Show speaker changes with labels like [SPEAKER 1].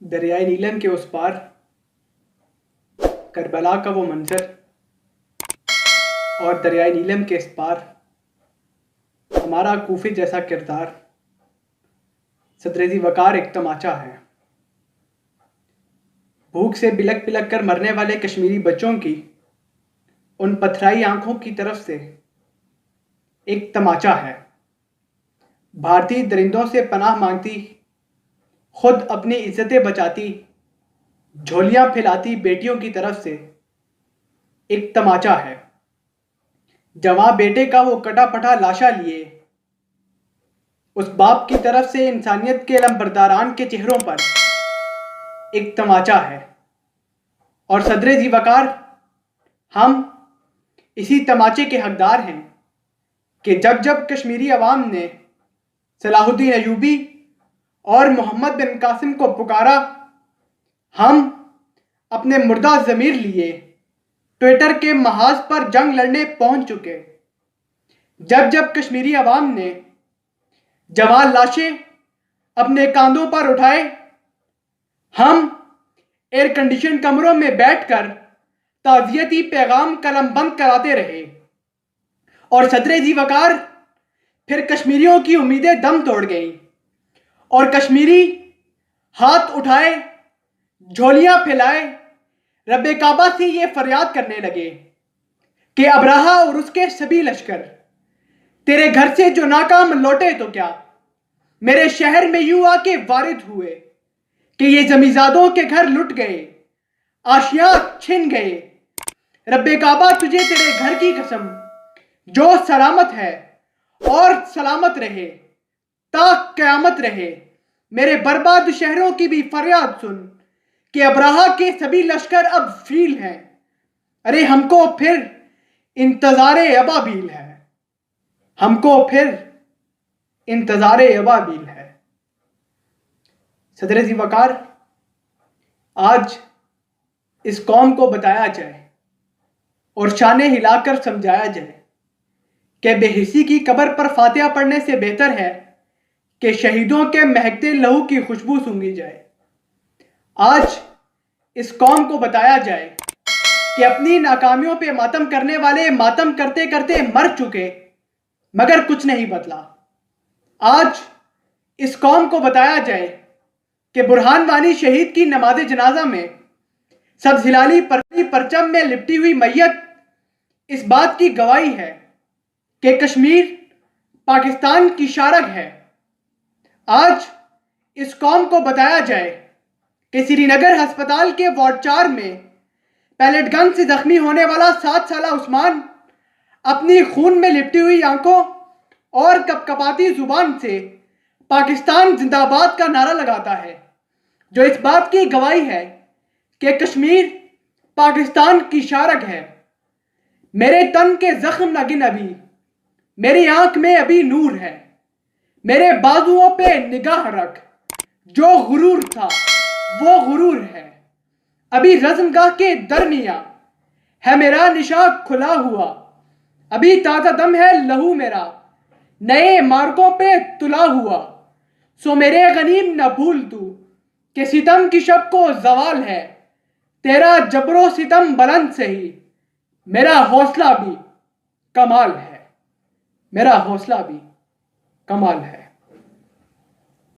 [SPEAKER 1] دریائے نیلم کے اس پار کربلا کا وہ منظر اور دریائے نیلم کے اس پار ہمارا کوفی جیسا کردار صدر ذی وقار ایک تماچا ہے۔ بھوک سے بلک بلک کر مرنے والے کشمیری بچوں کی ان پتھرائی آنکھوں کی طرف سے ایک تماچا ہے۔ بھارتی درندوں سے پناہ مانگتی، خود اپنی عزتیں بچاتی، جھولیاں پھیلاتی بیٹیوں کی طرف سے ایک تماچا ہے۔ جواں بیٹے کا وہ کٹا پٹا لاشا لیے اس باپ کی طرف سے انسانیت کے علمبرداران کے چہروں پر ایک تماچا ہے۔ اور صدر ذی وقار ہم اسی تماچے کے حقدار ہیں کہ جب جب کشمیری عوام نے صلاح الدین ایوبی اور محمد بن قاسم کو پکارا، ہم اپنے مردہ ضمیر لیے ٹویٹر کے محاذ پر جنگ لڑنے پہنچ چکے۔ جب جب کشمیری عوام نے جوان لاشیں اپنے کاندھوں پر اٹھائے، ہم ایئر کنڈیشن کمروں میں بیٹھ کر تعزیتی پیغام قلم بند کراتے رہے۔ اور صدر ذی وقار پھر کشمیریوں کی امیدیں دم توڑ گئیں اور کشمیری ہاتھ اٹھائے، جھولیاں پھیلائے، رب کعبہ سے یہ فریاد کرنے لگے کہ ابراہا اور اس کے سبھی لشکر تیرے گھر سے جو ناکام لوٹے تو کیا میرے شہر میں یوں آ کے وارد ہوئے کہ یہ زمیزادوں کے گھر لٹ گئے، آشیاں چھن گئے۔ رب کعبہ تجھے تیرے گھر کی قسم جو سلامت ہے اور سلامت رہے تا قیامت رہے، میرے برباد شہروں کی بھی فریاد سن کہ ابراہا کے سبھی لشکر اب فیل ہیں۔ ارے ہم کو پھر انتظار ابابیل ہے، ہم کو پھر انتظار ابابیل ہے۔ صدر ذی وقار آج اس قوم کو بتایا جائے اور شانیں ہلا کر سمجھایا جائے کہ بے حسی کی قبر پر فاتحہ پڑھنے سے بہتر ہے کہ شہیدوں کے مہکتے لہو کی خوشبو سونگھی جائے۔ آج اس قوم کو بتایا جائے کہ اپنی ناکامیوں پہ ماتم کرنے والے ماتم کرتے کرتے مر چکے مگر کچھ نہیں بدلا۔ آج اس قوم کو بتایا جائے کہ برہان وانی شہید کی نماز جنازہ میں سبز ہلالی پرچم میں لپٹی ہوئی میت اس بات کی گواہی ہے کہ کشمیر پاکستان کی شارگ ہے۔ آج اس قوم کو بتایا جائے کہ سری نگر ہسپتال کے وارڈ 4 میں پیلٹ گن سے زخمی ہونے والا 7 سالہ عثمان اپنی خون میں لپٹی ہوئی آنکھوں اور کپکپاتی زبان سے پاکستان زندہ باد کا نعرہ لگاتا ہے، جو اس بات کی گواہی ہے کہ کشمیر پاکستان کی شارگ ہے۔ میرے تن کے زخم نہ گن ابھی، میری آنکھ میں ابھی نور ہے، میرے بازوؤں پہ نگاہ رکھ، جو غرور تھا وہ غرور ہے۔ ابھی رزمگاہ کے درمیاں ہے میرا نشاں کھلا ہوا، ابھی تازہ دم ہے لہو میرا نئے مارکوں پہ تلا ہوا۔ سو میرے غنیم نہ بھول تو کہ ستم کی شب کو زوال ہے، تیرا جبر و ستم بلند سے ہی میرا حوصلہ بھی کمال ہے، میرا حوصلہ بھی کمال ہے۔